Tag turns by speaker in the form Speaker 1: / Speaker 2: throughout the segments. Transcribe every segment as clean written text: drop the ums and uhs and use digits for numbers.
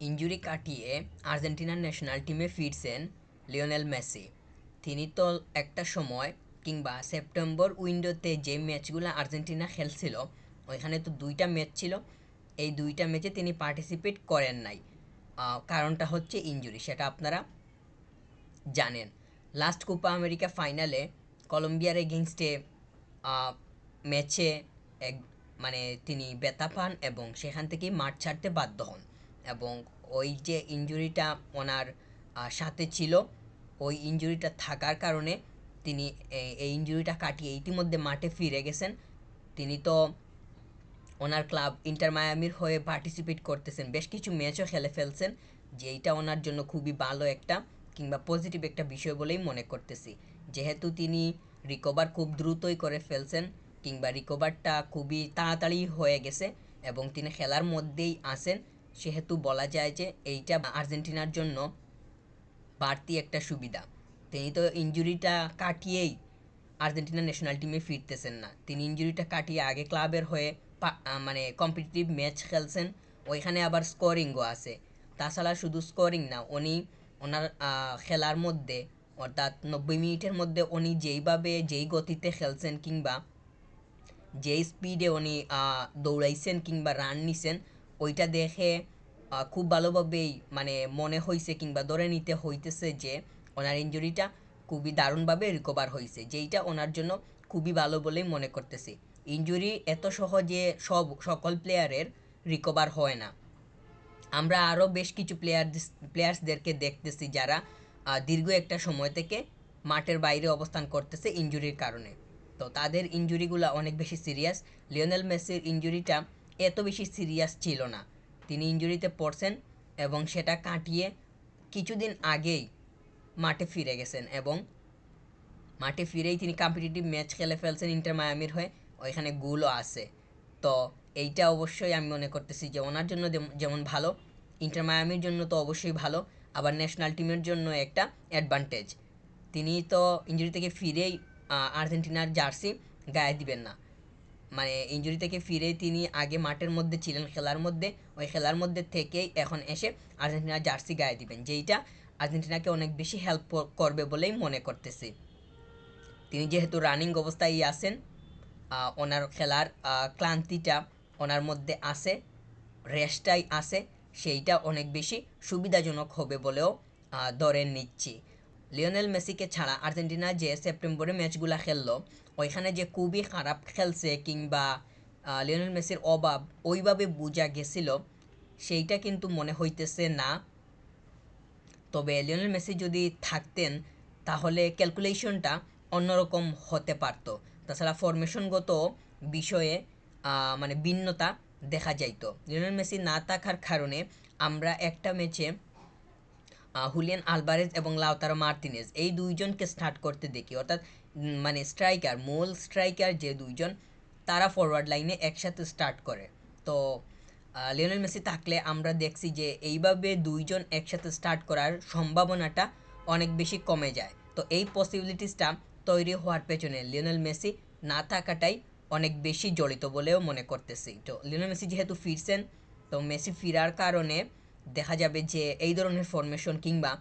Speaker 1: Injury কাটিয়ে আর্জেন্টিনার national টিমে ফিরছেন লিওনেল মেসি। তিনি তো একটা সময় কিংবা সেপ্টেম্বর উইন্ডোতে যে ম্যাচগুলো আর্জেন্টিনা খেলছিল ওইখানে তো দুইটা ম্যাচ ছিল, এই দুইটা ম্যাচে তিনি পার্টিসিপেট করেন নাই। কারণটা হচ্ছে ইনজুরি, সেটা আপনারা জানেন। লাস্ট কোপা আমেরিকা ফাইনালে কলম্বিয়ার এগেনস্টে ম্যাচে এক মানে তিনি ব্যথা পান এবং সেখান থেকেই মাঠ ছাড়তে বাধ্য হন। এবং ওই যে ইনজুরিটা ওনার সাথে ছিল, ওই ইনজুরিটা থাকার কারণে তিনি এই ইনজুরিটা কাটিয়ে ইতিমধ্যে মাঠে ফিরে গেছেন। তিনি তো ওনার ক্লাব ইন্টার মায়ামির হয়ে পার্টিসিপেট করতেছেন, বেশ কিছু ম্যাচও খেলে ফেলছেন, যেইটা ওনার জন্য খুবই ভালো একটা কিংবা পজিটিভ একটা বিষয় বলেই মনে করতেছি। যেহেতু তিনি রিকভার খুব দ্রুতই করে ফেলছেন কিংবা রিকভারটা খুবই তাড়াতাড়ি হয়ে গেছে এবং তিনি খেলার মধ্যেই আসেন, সেহেতু বলা যায় যে এইটা আর্জেন্টিনার জন্য বাড়তি একটা সুবিধা। তিনি তো ইনজুরিটা কাটিয়েই আর্জেন্টিনা ন্যাশনাল টিমে ফিরতেছেন না, তিনি ইনজুরিটা কাটিয়ে আগে ক্লাবের হয়ে মানে কম্পিটিটিভ ম্যাচ খেলছেন, ওইখানে আবার স্কোরিংও আছে। তাছাড়া শুধু স্কোরিং না, উনি ওনার খেলার মধ্যে অর্থাৎ 90 মিনিটের মধ্যে উনি যেইভাবে যেই গতিতে খেলছেন কিংবা যেই স্পিডে উনি দৌড়াইছেন কিংবা রান নিছেন, ওইটা দেখে খুব ভালোভাবেই মানে মনে হয়েছে কিংবা ধরে নিতে হইতেছে যে ওনার ইঞ্জুরিটা খুবই দারুণভাবে রিকভার হয়েছে, যেইটা ওনার জন্য খুবই ভালো বলেই মনে করতেছি। ইঞ্জুরি এত সহজে সকল প্লেয়ারের রিকভার হয় না। আমরা আরও বেশ কিছু প্লেয়ার্সদেরকে দেখতেছি যারা দীর্ঘ একটা সময় থেকে মাঠের বাইরে অবস্থান করতেছে ইনজুরির কারণে। তো তাদের ইনজুরিগুলো অনেক বেশি সিরিয়াস। লিওনেল মেসির ইনজুরিটা এত বেশি সিরিয়াস ছিল না, তিনি ইনজুরিতে পড়ছেন এবং সেটা কাটিয়ে কিছুদিন আগেই মাঠে ফিরে গেছেন এবং মাঠে ফিরেই তিনি কম্পিটিটিভ ম্যাচ খেলে ফেলছেন ইন্টার মায়ামির হয়ে, ওইখানে গোলও আছে। তো এইটা অবশ্যই আমি মনে করতেছি যে ওনার জন্য যেমন ভালো, ইন্টার মায়ামির জন্য তো অবশ্যই ভালো, আবার ন্যাশনাল টিমের জন্য একটা অ্যাডভান্টেজ। তিনি তো ইঞ্জুরি থেকে ফিরেই আর্জেন্টিনার জার্সি গায়ে দিবেন না, মানে ইঞ্জুরি থেকে ফিরেই তিনি আগে মাঠের মধ্যে ছিলেন খেলার মধ্যে, ওই খেলার মধ্যে থেকেই এখন এসে আর্জেন্টিনার জার্সি গায়ে দিবেন, যেইটা আর্জেন্টিনাকে অনেক বেশি হেল্প করবে বলেই মনে করতেছি। তিনি যেহেতু রানিং অবস্থায় আছেন, ওনার খেলার ক্লান্তিটা ওনার মধ্যে আছে, রেস্টটাই আছে, সেইটা অনেক বেশি সুবিধাজনক হবে বলেও ধরে নিচ্ছি। লিওনেল মেসিকে ছাড়া আর্জেন্টিনা যে সেপ্টেম্বরে ম্যাচগুলো খেললো ওইখানে যে খুবই খারাপ খেলছে কিংবা লিওনেল মেসির অভাব ওইভাবে বোঝা গেছিল সেইটা কিন্তু মনে হইতেছে না। তবে লিওনেল মেসি যদি থাকতেন তাহলে ক্যালকুলেশনটা অন্যরকম হতে পারত। তাছাড়া ফরমেশনগত বিষয়ে মানে ভিন্নতা দেখা যাইতো। লিওনেল মেসি না থাকার কারণে আমরা একটা ম্যাচে হুলিয়ান আলভারেজ এবং লাউতারো মার্তিনেজ এই দুইজনকে স্টার্ট করতে দেখি, অর্থাৎ মানে স্ট্রাইকার, মূল স্ট্রাইকার যে দুইজন তারা ফরওয়ার্ড লাইনে একসাথে স্টার্ট করে। তো লিওনেল মেসি থাকলে আমরা দেখছি যে এইভাবে দুইজন একসাথে স্টার্ট করার সম্ভাবনাটা অনেক বেশি কমে যায়। তো এই পসিবিলিটিসটা তৈরি হওয়ার পেছনে লিওনেল মেসি না থাকাটাই অনেক বেশি জড়িত বলেও মনে করতেছি। তো লিওনেল মেসি যেহেতু ফিরছেন, তো মেসি ফিরার কারণে দেখা যাবে যে এই ধরনের ফরমেশন কিংবা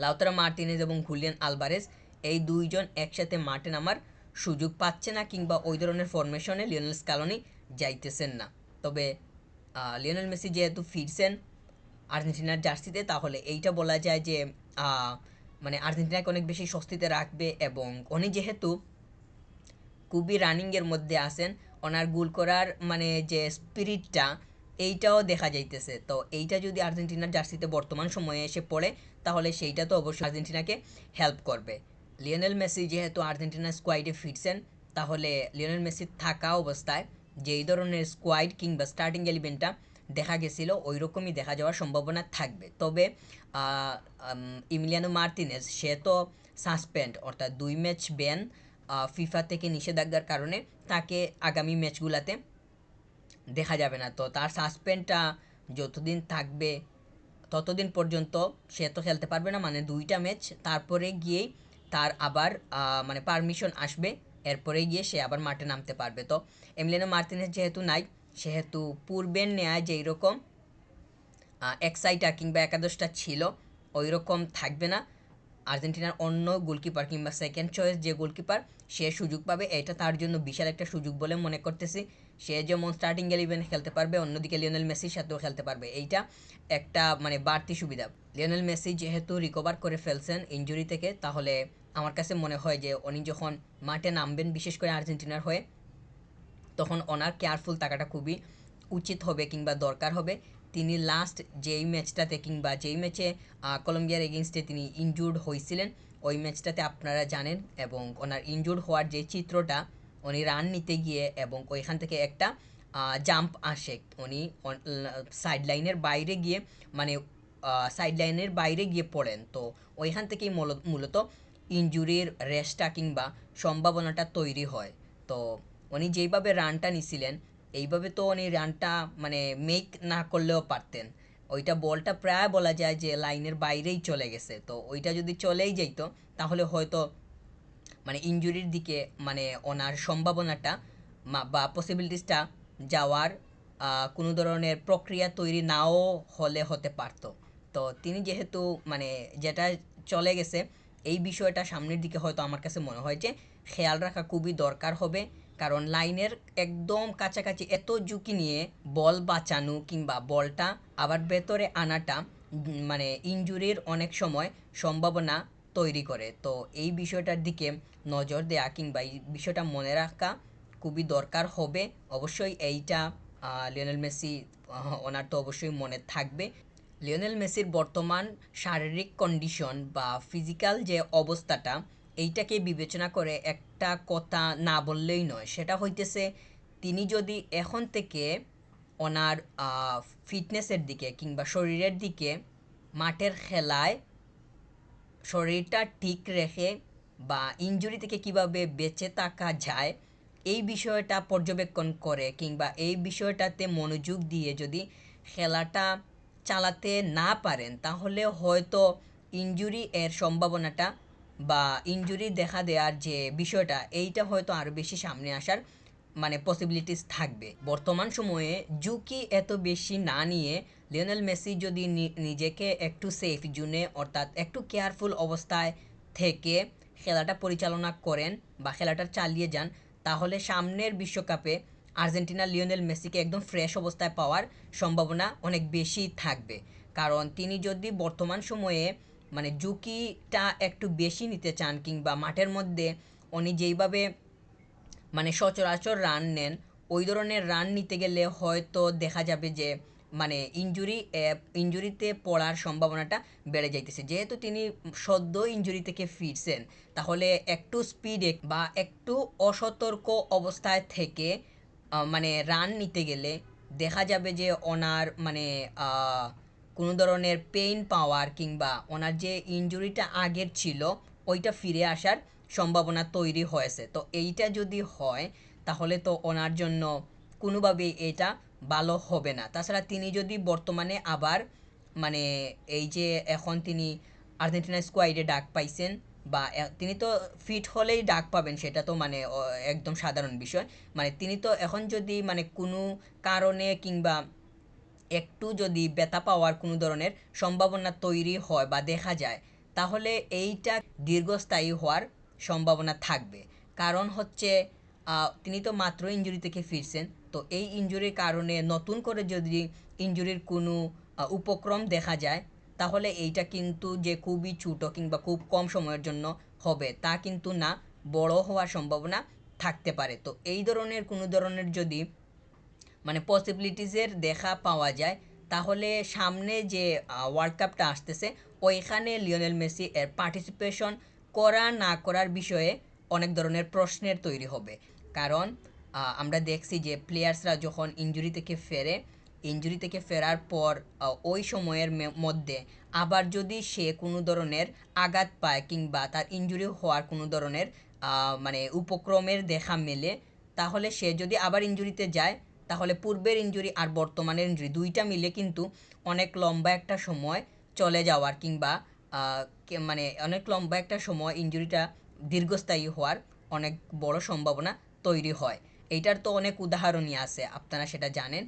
Speaker 1: লাউতারো মার্টিনেজ এবং হুলিয়ান আলভারেজ এই দুইজন একসাথে মাঠে নামার সুযোগ পাচ্ছে না কিংবা ওই ধরনের ফরমেশনে লিওনেল স্কালোনি যাইতেছেন না। তবে লিওনেল মেসি যেহেতু ফিরছেন আর্জেন্টিনার জার্সিতে, তাহলে এইটা বলা যায় যে মানে আর্জেন্টিনাকে অনেক বেশি স্বস্তিতে রাখবে এবং উনি যেহেতু খুবই রানিংয়ের মধ্যে আছেন, ওনার গোল করার মানে যে স্পিরিটটা এইটাও দেখা যাইতেছে। তো এইটা যদি আর্জেন্টিনার জার্সিতে বর্তমান সময়ে এসে পড়ে তাহলে সেইটা তো অবশ্যই আর্জেন্টিনাকে হেল্প করবে। লিওনেল মেসি যেহেতু আর্জেন্টিনার স্কোয়াডে ফিরছেন, তাহলে লিওনেল মেসি থাকা অবস্থায় যেই ধরনের স্কোয়াড কিংবা স্টার্টিং এলিভেনটা দেখা গেছিল ওই রকমই দেখা যাওয়ার সম্ভাবনা থাকবে। তবে ইমিলিয়ানো মার্তিনেজ সে তো সাসপেন্ড, অর্থাৎ 2 ম্যাচ ব্যান ফিফা থেকে নিষেধাজ্ঞার কারণে তাকে আগামী ম্যাচগুলোতে দেখা যাবে না। তো তার সাসপেন্ডটা যতদিন থাকবে ততদিন পর্যন্ত সে তো খেলতে পারবে না, মানে 2টা ম্যাচ, তারপরে গিয়েই তার আবার মানে পারমিশন আসবে, এরপরে গিয়ে সে আবার মাঠে নামতে পারবে। তো এমিলিয়ানো মার্তিনেজ যেহেতু নাই, সেহেতু পূর্বের নেয়া যেই রকম এক্সাইটা কিংবা একাদশটা ছিল ওই রকম থাকবে না। আর্জেন্টিনার অন্য গোলকিপার কিংবা সেকেন্ড চয়েস যে গোলকিপার সে সুযোগ পাবে, এটা তার জন্য বিশাল একটা সুযোগ বলে মনে করতেছি। সে যেমন স্টার্টিং 11 খেলতে পারবে, অন্যদিকে লিওনেল মেসির সাথেও খেলতে পারবে, এইটা একটা মানে বাড়তি সুবিধা। লিওনেল মেসি যেহেতু রিকভার করে ফেলছেন ইনজুরি থেকে, তাহলে আমার কাছে মনে হয় যে উনি যখন মাঠে নামবেন বিশেষ করে আর্জেন্টিনার হয়ে, তখন ওনার কেয়ারফুল থাকাটা খুবই উচিত হবে কিংবা দরকার হবে। তিনি লাস্ট যেই ম্যাচটাতে কিংবা যেই ম্যাচে কলম্বিয়ার এগেনস্টে তিনি ইনজুর্ড হয়েছিলেন, ওই ম্যাচটাতে আপনারা জানেন, এবং ওনার ইনজুর্ড হওয়ার যে চিত্রটা, উনি রান নিতে গিয়ে এবং ওইখান থেকে একটা জাম্প আসে, উনি সাইড লাইনের বাইরে গিয়ে মানে সাইড লাইনের বাইরে গিয়ে পড়েন। তো ওইখান থেকেই মূলত ইনজুরির রেসটা কিংবা সম্ভাবনাটা তৈরি হয়। তো উনি যেইভাবে রানটা নিছিলেন, এইভাবে তো উনি রানটা মানে মেক না করলেও পারতেন। ওইটা বলটা প্রায় বলা যায় যে লাইনের বাইরেই চলে গেছে। তো ওইটা যদি চলেই যেত, তাহলে হয়তো মানে ইনজুরির দিকে মানে ওনার সম্ভাবনাটা বা পসিবিলিটিসটা যাওয়ার কোনো ধরনের প্রক্রিয়া তৈরি নাও হলে হতে পারতো। তো তিনি যেহেতু মানে যেটা চলে গেছে, এই বিষয়টা সামনের দিকে হয়তো আমার কাছে মনে হয় যে খেয়াল রাখা খুবই দরকার হবে। কারণ লাইনের একদম কাছাকাছি এত ঝুঁকি নিয়ে বল বাঁচানো কিংবা বলটা আবার ভেতরে আনাটা মানে ইনজুরির অনেক সময় সম্ভাবনা তৈরি করে। তো এই বিষয়টার দিকে নজর দেয়া কিংবা এই বিষয়টা মনে রাখা খুবই দরকার হবে। অবশ্যই এইটা লিওনেল মেসি ওনার তো অবশ্যই মনে থাকবে। লিওনেল মেসির বর্তমান শারীরিক কন্ডিশন বা ফিজিক্যাল যে অবস্থাটা, এইটাকে বিবেচনা করে একটা কথা না বললেই নয়। সেটা হইতেছে, তিনি যদি এখন থেকে ওনার ফিটনেসের দিকে কিংবা শরীরের দিকে মাঠের খেলায় শরীরটা ঠিক রেখে বা ইনজুরি থেকে কিভাবে বেঁচে থাকা যায় এই বিষয়টা পর্যবেক্ষণ করে কিংবা এই বিষয়টাতে মনোযোগ দিয়ে যদি খেলাটা চালাতে না পারেন, তাহলে হয়তো ইনজুরি এর সম্ভাবনাটা বা ইনজুরি দেখা দেওয়ার যে বিষয়টা, এইটা হয়তো আরও বেশি সামনে আসার মানে পসিবিলিটিস থাকবে। বর্তমান সময়ে ঝুঁকি এত বেশি না নিয়ে লিওনেল মেসি যদি নিজেকে একটু সেফ জোনে অর্থাৎ একটু কেয়ারফুল অবস্থায় থেকে খেলাটা পরিচালনা করেন বা খেলাটা চালিয়ে যান, তাহলে সামনের বিশ্বকাপে আর্জেন্টিনা লিওনেল মেসিকে একদম ফ্রেশ অবস্থায় পাওয়ার সম্ভাবনা অনেক বেশি থাকবে। কারণ তিনি যদি বর্তমান সময়ে মানে ঝুঁকিটা একটু বেশি নিতে চান কিংবা মাঠের মধ্যে উনি যেইভাবে মানে সচরাচর রান নেন, ওই ধরনের রান নিতে গেলে হয়তো দেখা যাবে যে মানে ইনজুরিতে পড়ার সম্ভাবনাটা বেড়ে যাইতেছে। যেহেতু তিনি সদ্য ইনজুরি থেকে ফিরছেন, তাহলে একটু স্পিডে বা একটু অসতর্ক অবস্থায় থেকে মানে রান নিতে গেলে দেখা যাবে যে ওনার মানে কোনো ধরনের পেইন পাওয়ার কিংবা ওনার যে ইনজুরিটা আগের ছিল ওইটা ফিরে আসার সম্ভাবনা তৈরি হয়েছে। তো এইটা যদি হয়, তাহলে তো ওনার জন্য কোনোভাবেই এটা ভালো হবে না। তাছাড়া তিনি যদি বর্তমানে আবার মানে এই যে এখন তিনি আর্জেন্টিনা স্কোয়াডে ডাক পাইছেন বা তিনি তো ফিট হলেই ডাক পাবেন, সেটা তো মানে একদম সাধারণ বিষয়। মানে তিনি তো এখন যদি মানে কোনো কারণে কিংবা একটু যদি ব্যথা পাওয়ার কোনো ধরনের সম্ভাবনা তৈরি হয় বা দেখা যায়, তাহলে এইটা দীর্ঘস্থায়ী হওয়ার সম্ভাবনা থাকবে। কারণ হচ্ছে তিনি তো মাত্র ইনজুরি থেকে ফিরছেন। তো এই ইনজুরির কারণে নতুন করে যদি ইনজুরির কোনো উপক্রম দেখা যায়, তাহলে এইটা কিন্তু যে খুবই ছোটো কিংবা খুব কম সময়ের জন্য হবে তা কিন্তু না, বড় হওয়ার সম্ভাবনা থাকতে পারে। তো এই ধরনের কোনো ধরনের যদি মানে পসিবিলিটিসের দেখা পাওয়া যায়, তাহলে সামনে যে ওয়ার্ল্ড কাপটা আসতেছে ওইখানে লিওনেল মেসি এর পার্টিসিপেশন করা না করার বিষয়ে অনেক ধরনের প্রশ্নের তৈরি হবে। কারণ আমরা দেখছি যে প্লেয়ার্সরা যখন ইনজুরি থেকে ফেরে, ইনজুরি থেকে ফেরার পর ওই সময়ের মধ্যে আবার যদি সে কোনো ধরনের আঘাত পায় কিংবা তার ইনজুরি হওয়ার কোনো ধরনের মানে উপক্রমের দেখা মেলে, তাহলে সে যদি আবার ইনজুরিতে যায়, তাহলে পূর্বের ইনজুরি আর বর্তমানের ইনজুরি দুইটা মিলে কিন্তু অনেক লম্বা একটা সময় চলে যাওয়ার কিংবা মানে অনেক লম্বা একটা সময় ইনজুরিটা দীর্ঘস্থায়ী হওয়ার অনেক বড় সম্ভাবনা তৈরি হয়। এইটার তো অনেক উদাহরণই আছে, আপনারা সেটা জানেন।